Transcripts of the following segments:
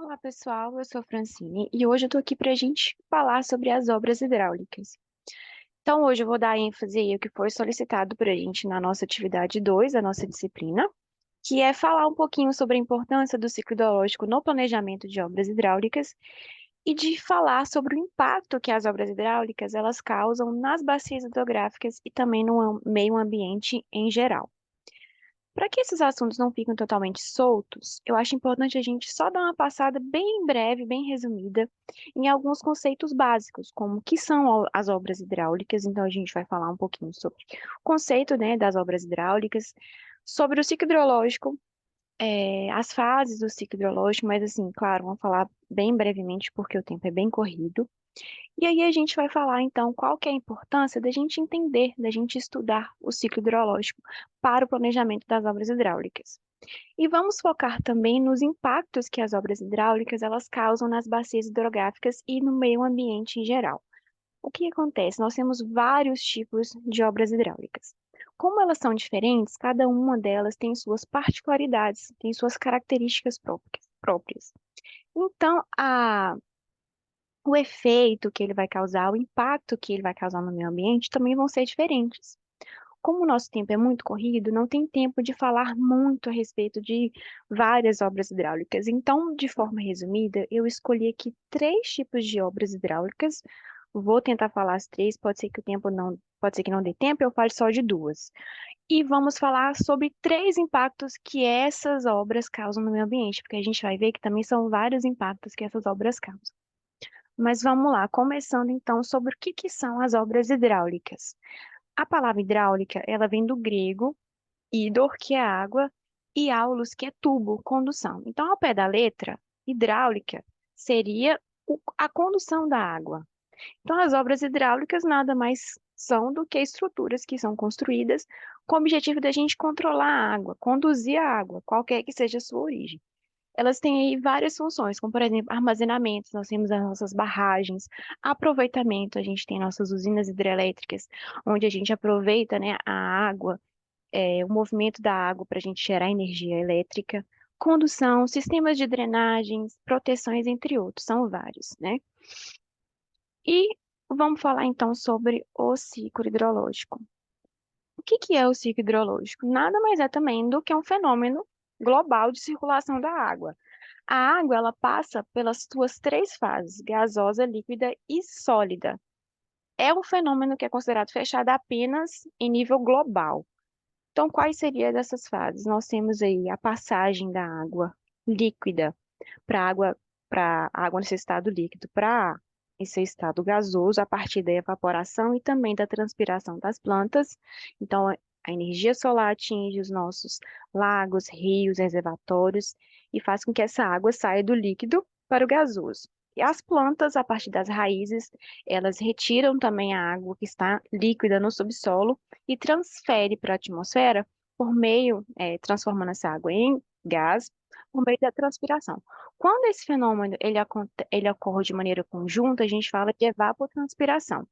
Olá, pessoal. Eu sou Francine e hoje eu estou aqui para a gente falar sobre as obras hidráulicas. Então, hoje eu vou dar ênfase aí ao que foi solicitado para a gente na nossa atividade 2, da nossa disciplina, que é falar um pouquinho sobre a importância do ciclo hidrológico no planejamento de obras hidráulicas e de falar sobre o impacto que as obras hidráulicas elas causam nas bacias hidrográficas e também no meio ambiente em geral. Para que esses assuntos não fiquem totalmente soltos, eu acho importante a gente só dar uma passada bem breve, bem resumida, em alguns conceitos básicos, como o que são as obras hidráulicas. Então, a gente vai falar um pouquinho sobre o conceito, né, das obras hidráulicas, sobre o ciclo hidrológico, as fases do ciclo hidrológico, mas assim, claro, vamos falar bem brevemente, porque o tempo é bem corrido. E aí a gente vai falar então qual que é a importância da gente entender, da gente estudar o ciclo hidrológico para o planejamento das obras hidráulicas. E vamos focar também nos impactos que as obras hidráulicas elas causam nas bacias hidrográficas e no meio ambiente em geral. O que acontece? Nós temos vários tipos de obras hidráulicas. Como elas são diferentes, cada uma delas tem suas particularidades, tem suas características próprias. Então, o efeito que ele vai causar, o impacto que ele vai causar no meio ambiente também vão ser diferentes. Como o nosso tempo é muito corrido, não tem tempo de falar muito a respeito de várias obras hidráulicas. Então, de forma resumida, eu escolhi aqui três tipos de obras hidráulicas. Vou tentar falar as três, pode ser que o tempo não, pode ser que não dê tempo, eu fale só de duas. E vamos falar sobre três impactos que essas obras causam no meio ambiente, porque a gente vai ver que também são vários impactos que essas obras causam. Mas vamos lá, começando então sobre o que são as obras hidráulicas. A palavra hidráulica, ela vem do grego hidor, que é água, e aulos, que é tubo, condução. Então, ao pé da letra, hidráulica seria a condução da água. Então, as obras hidráulicas nada mais são do que estruturas que são construídas com o objetivo da gente controlar a água, conduzir a água, qualquer que seja a sua origem. Elas têm aí várias funções, como, por exemplo, armazenamento, nós temos as nossas barragens, aproveitamento, a gente tem nossas usinas hidrelétricas, onde a gente aproveita, né, a água, o movimento da água para a gente gerar energia elétrica, condução, sistemas de drenagens, proteções, entre outros, são vários, né? E vamos falar então sobre o ciclo hidrológico. O que é o ciclo hidrológico? Nada mais é também do que um fenômeno global de circulação da água. A água, ela passa pelas suas três fases, gasosa, líquida e sólida. É um fenômeno que é considerado fechado apenas em nível global. Então, quais seriam dessas fases? Nós temos aí a passagem da água líquida para água nesse estado líquido para esse estado gasoso, a partir da evaporação e também da transpiração das plantas. Então, a energia solar atinge os nossos lagos, rios, reservatórios e faz com que essa água saia do líquido para o gasoso. E as plantas, a partir das raízes, elas retiram também a água que está líquida no subsolo e transfere para a atmosfera por meio, transformando essa água em gás, por meio da transpiração. Quando esse fenômeno ele ocorre de maneira conjunta, a gente fala de evapotranspiração.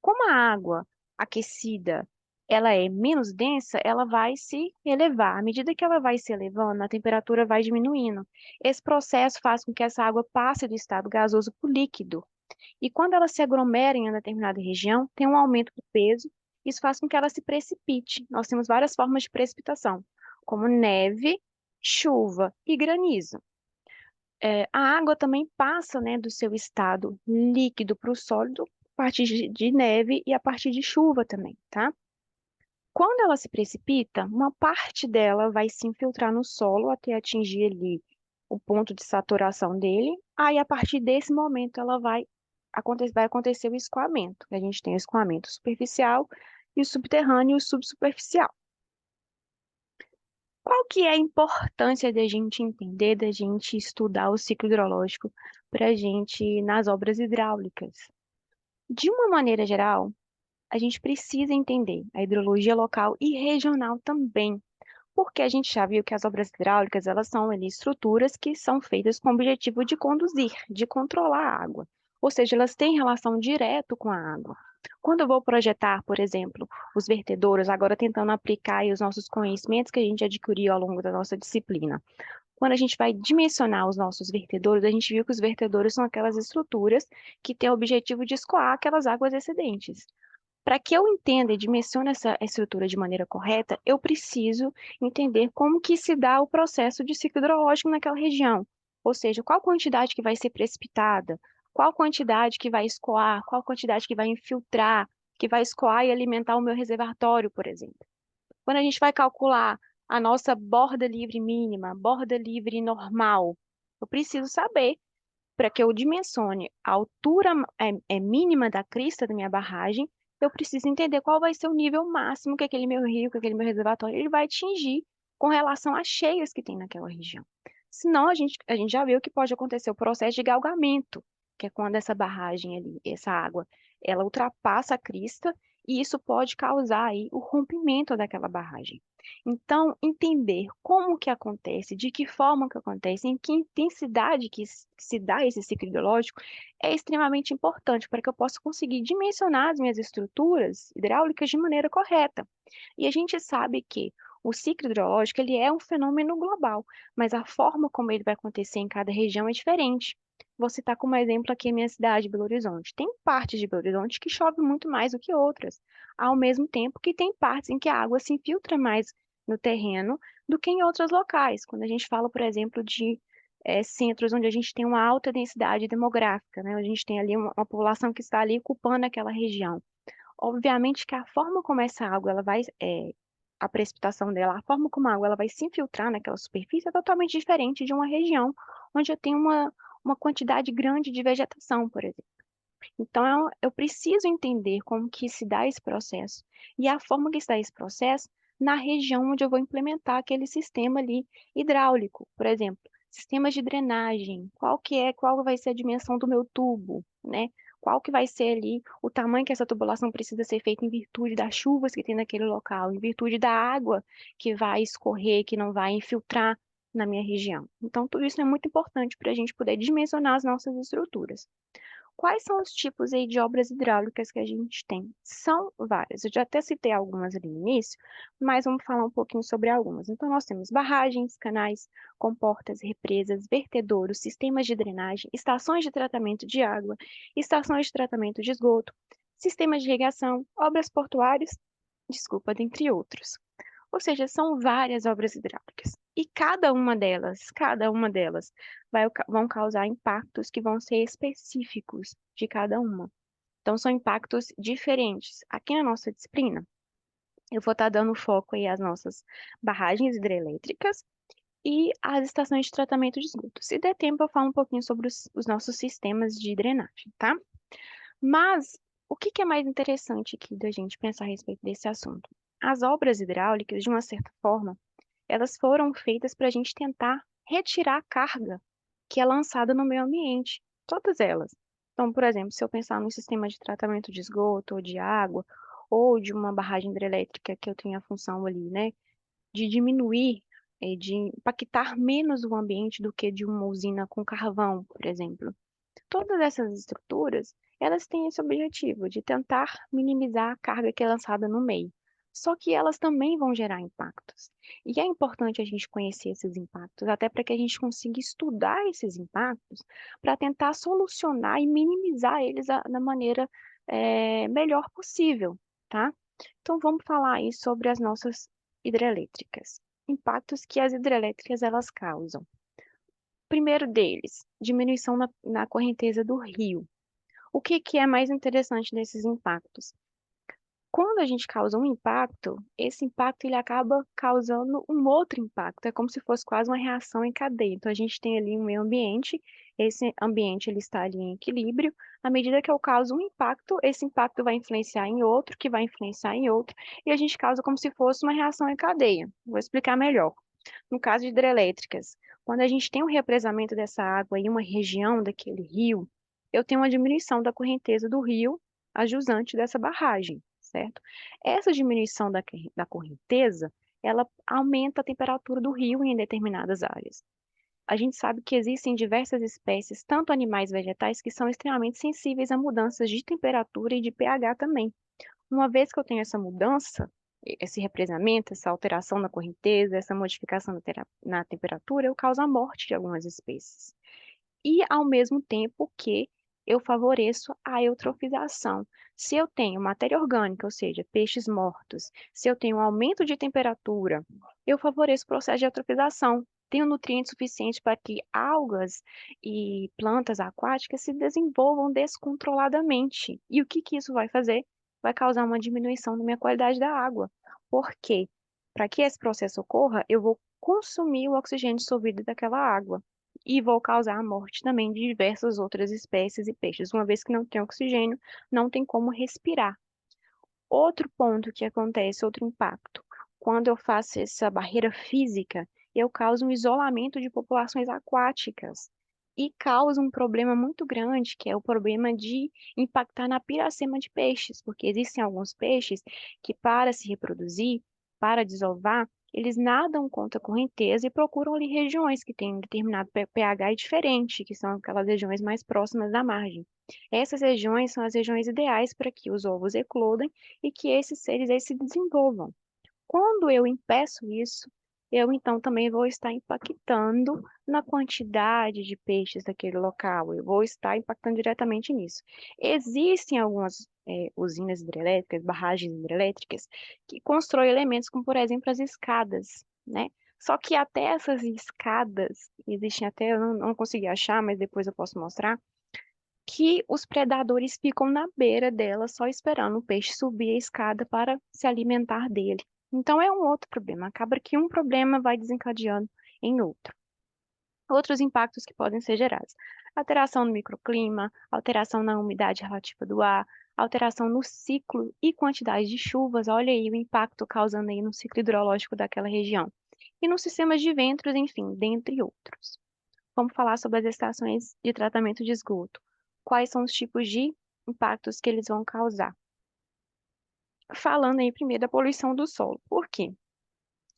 Como a água aquecida ela é menos densa, ela vai se elevar. À medida que ela vai se elevando, a temperatura vai diminuindo. Esse processo faz com que essa água passe do estado gasoso para o líquido. E quando ela se aglomera em uma determinada região, tem um aumento do peso, isso faz com que ela se precipite. Nós temos várias formas de precipitação, como neve, chuva e granizo. A água também passa, né, do seu estado líquido para o sólido, a partir de neve e a partir de chuva também, tá? Quando ela se precipita, uma parte dela vai se infiltrar no solo até atingir ali o ponto de saturação dele. Aí, a partir desse momento, vai acontecer o escoamento. A gente tem o escoamento superficial e o subterrâneo e o subsuperficial. Qual que é a importância da gente entender, da gente estudar o ciclo hidrológico para a gente nas obras hidráulicas? De uma maneira geral, a gente precisa entender a hidrologia local e regional também, porque a gente já viu que as obras hidráulicas, elas são ali estruturas que são feitas com o objetivo de conduzir, de controlar a água. Ou seja, elas têm relação direta com a água. Quando eu vou projetar, por exemplo, os vertedouros, agora tentando aplicar aí os nossos conhecimentos que a gente adquiriu ao longo da nossa disciplina. Quando a gente vai dimensionar os nossos vertedouros, a gente viu que os vertedouros são aquelas estruturas que têm o objetivo de escoar aquelas águas excedentes. Para que eu entenda e dimensione essa estrutura de maneira correta, eu preciso entender como que se dá o processo de ciclo hidrológico naquela região. Ou seja, qual quantidade que vai ser precipitada, qual quantidade que vai escoar, qual quantidade que vai infiltrar, que vai escoar e alimentar o meu reservatório, por exemplo. Quando a gente vai calcular a nossa borda livre mínima, borda livre normal, eu preciso saber para que eu dimensione a altura mínima da crista da minha barragem, eu preciso entender qual vai ser o nível máximo que aquele meu rio, que aquele meu reservatório, ele vai atingir com relação às cheias que tem naquela região. Senão, a gente já viu que pode acontecer o processo de galgamento, que é quando essa barragem ali, essa água, ela ultrapassa a crista e isso pode causar aí o rompimento daquela barragem. Então, entender como que acontece, de que forma que acontece, em que intensidade que se dá esse ciclo hidrológico, é extremamente importante para que eu possa conseguir dimensionar as minhas estruturas hidráulicas de maneira correta. E a gente sabe que o ciclo hidrológico ele é um fenômeno global, mas a forma como ele vai acontecer em cada região é diferente. Vou citar como exemplo aqui a minha cidade, Belo Horizonte. Tem partes de Belo Horizonte que chove muito mais do que outras, ao mesmo tempo que tem partes em que a água se infiltra mais no terreno do que em outros locais. Quando a gente fala, por exemplo, de centros onde a gente tem uma alta densidade demográfica, né? A gente tem ali uma população que está ali ocupando aquela região. Obviamente que a forma como essa água ela vai, a precipitação dela, a forma como a água ela vai se infiltrar naquela superfície é totalmente diferente de uma região onde eu tenho uma quantidade grande de vegetação, por exemplo. Então, eu preciso entender como que se dá esse processo e a forma que se dá esse processo na região onde eu vou implementar aquele sistema ali hidráulico. Por exemplo, sistemas de drenagem, qual vai ser a dimensão do meu tubo, né? Qual que vai ser ali o tamanho que essa tubulação precisa ser feita em virtude das chuvas que tem naquele local, em virtude da água que vai escorrer, que não vai infiltrar na minha região. Então, tudo isso é muito importante para a gente poder dimensionar as nossas estruturas. Quais são os tipos aí de obras hidráulicas que a gente tem? São várias. Eu já até citei algumas ali no início, mas vamos falar um pouquinho sobre algumas. Então, nós temos barragens, canais, comportas, represas, vertedouros, sistemas de drenagem, estações de tratamento de água, estações de tratamento de esgoto, sistemas de irrigação, obras portuárias, desculpa, dentre outros. Ou seja, são várias obras hidráulicas. E cada uma delas vão causar impactos que vão ser específicos de cada uma. Então, são impactos diferentes. Aqui na nossa disciplina, eu vou estar dando foco aí às nossas barragens hidrelétricas e às estações de tratamento de esgoto. Se der tempo, eu falo um pouquinho sobre os nossos sistemas de drenagem, tá? Mas o que que é mais interessante aqui da gente pensar a respeito desse assunto? As obras hidráulicas, de uma certa forma, elas foram feitas para a gente tentar retirar a carga que é lançada no meio ambiente, todas elas. Então, por exemplo, se eu pensar num sistema de tratamento de esgoto ou de água, ou de uma barragem hidrelétrica que eu tenho a função ali, né, de diminuir, de impactar menos o ambiente do que de uma usina com carvão, por exemplo. Todas essas estruturas, elas têm esse objetivo de tentar minimizar a carga que é lançada no meio. Só que elas também vão gerar impactos. E é importante a gente conhecer esses impactos, até para que a gente consiga estudar esses impactos, para tentar solucionar e minimizar eles da maneira melhor possível, tá? Então vamos falar aí sobre as nossas hidrelétricas. Impactos que as hidrelétricas elas causam. Primeiro deles, diminuição na correnteza do rio. O que que é mais interessante desses impactos? Quando a gente causa um impacto, esse impacto ele acaba causando um outro impacto. É como se fosse quase uma reação em cadeia. Então a gente tem ali um meio ambiente, esse ambiente ele está ali em equilíbrio. À medida que eu causo um impacto, esse impacto vai influenciar em outro, que vai influenciar em outro, e a gente causa como se fosse uma reação em cadeia. Vou explicar melhor. No caso de hidrelétricas, quando a gente tem um represamento dessa água em uma região daquele rio, eu tenho uma diminuição da correnteza do rio a jusante dessa barragem, certo? Essa diminuição da correnteza, ela aumenta a temperatura do rio em determinadas áreas. A gente sabe que existem diversas espécies, tanto animais e vegetais, que são extremamente sensíveis a mudanças de temperatura e de pH também. Uma vez que eu tenho essa mudança, esse represamento, essa alteração na correnteza, essa modificação na temperatura, eu causo a morte de algumas espécies. E, ao mesmo tempo que eu favoreço a eutrofização. Se eu tenho matéria orgânica, ou seja, peixes mortos, se eu tenho um aumento de temperatura, eu favoreço o processo de eutrofização. Tenho nutrientes suficientes para que algas e plantas aquáticas se desenvolvam descontroladamente. E o que que isso vai fazer? Vai causar uma diminuição na minha qualidade da água. Por quê? Para que esse processo ocorra, eu vou consumir o oxigênio dissolvido daquela água e vou causar a morte também de diversas outras espécies e peixes. Uma vez que não tem oxigênio, não tem como respirar. Outro ponto que acontece, outro impacto, quando eu faço essa barreira física, eu causo um isolamento de populações aquáticas e causa um problema muito grande, que é o problema de impactar na piracema de peixes, porque existem alguns peixes que, para se reproduzir, para desovar, eles nadam contra a correnteza e procuram ali regiões que têm um determinado pH diferente, que são aquelas regiões mais próximas da margem. Essas regiões são as regiões ideais para que os ovos eclodem e que esses seres aí se desenvolvam. Quando eu impeço isso, eu então também vou estar impactando na quantidade de peixes daquele local, eu vou estar impactando diretamente nisso. Existem algumas usinas hidrelétricas, barragens hidrelétricas, que constroem elementos como, por exemplo, as escadas, né? Só que até essas escadas, existem até, eu não consegui achar, mas depois eu posso mostrar, que os predadores ficam na beira dela só esperando o peixe subir a escada para se alimentar dele. Então é um outro problema. Acaba que um problema vai desencadeando em outro. Outros impactos que podem ser gerados: alteração no microclima, alteração na umidade relativa do ar, alteração no ciclo e quantidade de chuvas. Olha aí o impacto causando aí no ciclo hidrológico daquela região. E nos sistemas de ventos, enfim, dentre outros. Vamos falar sobre as estações de tratamento de esgoto. Quais são os tipos de impactos que eles vão causar? Falando aí primeiro da poluição do solo. Por quê?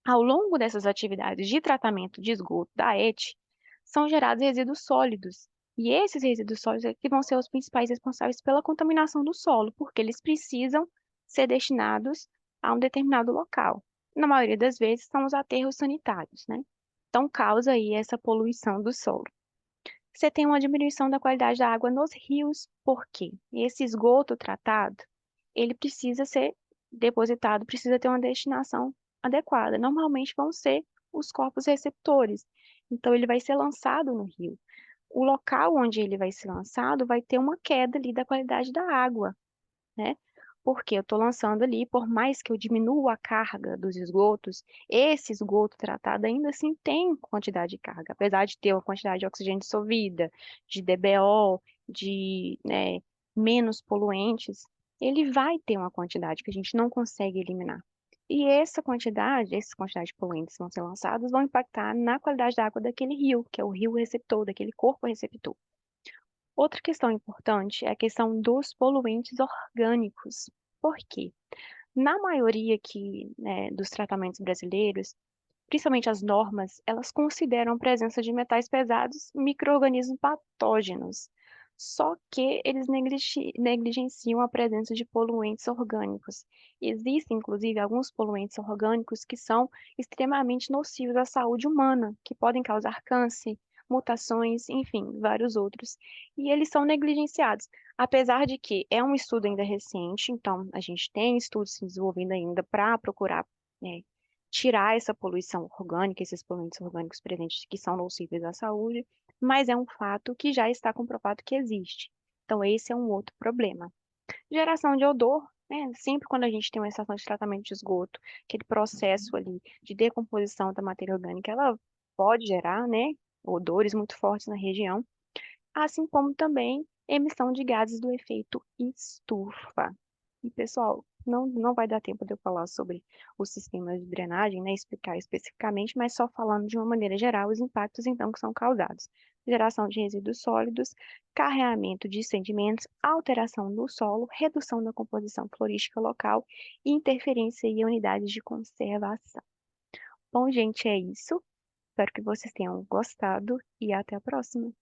Ao longo dessas atividades de tratamento de esgoto da ET, são gerados resíduos sólidos. E esses resíduos sólidos é que vão ser os principais responsáveis pela contaminação do solo, porque eles precisam ser destinados a um determinado local. Na maioria das vezes, são os aterros sanitários, né? Então, causa aí essa poluição do solo. Você tem uma diminuição da qualidade da água nos rios, por quê? Esse esgoto tratado, ele precisa ser depositado, precisa ter uma destinação adequada. Normalmente vão ser os corpos receptores. Então, ele vai ser lançado no rio. O local onde ele vai ser lançado vai ter uma queda ali da qualidade da água, né? Porque eu estou lançando ali, por mais que eu diminua a carga dos esgotos, esse esgoto tratado ainda assim tem quantidade de carga, apesar de ter uma quantidade de oxigênio dissolvida, de DBO, de, né, menos poluentes, ele vai ter uma quantidade que a gente não consegue eliminar. E essa quantidade de poluentes que vão ser lançados, vão impactar na qualidade da água daquele rio, que é o rio receptor, daquele corpo receptor. Outra questão importante é a questão dos poluentes orgânicos. Por quê? Na maioria dos tratamentos brasileiros, principalmente as normas, elas consideram a presença de metais pesados, micro-organismos patógenos. Só que eles negligenciam a presença de poluentes orgânicos. Existem, inclusive, alguns poluentes orgânicos que são extremamente nocivos à saúde humana, que podem causar câncer, mutações, enfim, vários outros. E eles são negligenciados. Apesar de que é um estudo ainda recente, então a gente tem estudos se desenvolvendo ainda para procurar, né, tirar essa poluição orgânica, esses poluentes orgânicos presentes que são nocivos à saúde, mas é um fato que já está comprovado que existe. Então, esse é um outro problema. Geração de odor, né? Sempre quando a gente tem uma estação de tratamento de esgoto, aquele processo ali de decomposição da matéria orgânica, ela pode gerar, né, odores muito fortes na região, assim como também emissão de gases do efeito estufa. E, pessoal, não vai dar tempo de eu falar sobre os sistemas de drenagem, né, explicar especificamente, mas só falando de uma maneira geral os impactos, então, que são causados. Geração de resíduos sólidos, carreamento de sedimentos, alteração do solo, redução da composição florística local e interferência em unidades de conservação. Bom, gente, é isso. Espero que vocês tenham gostado e até a próxima.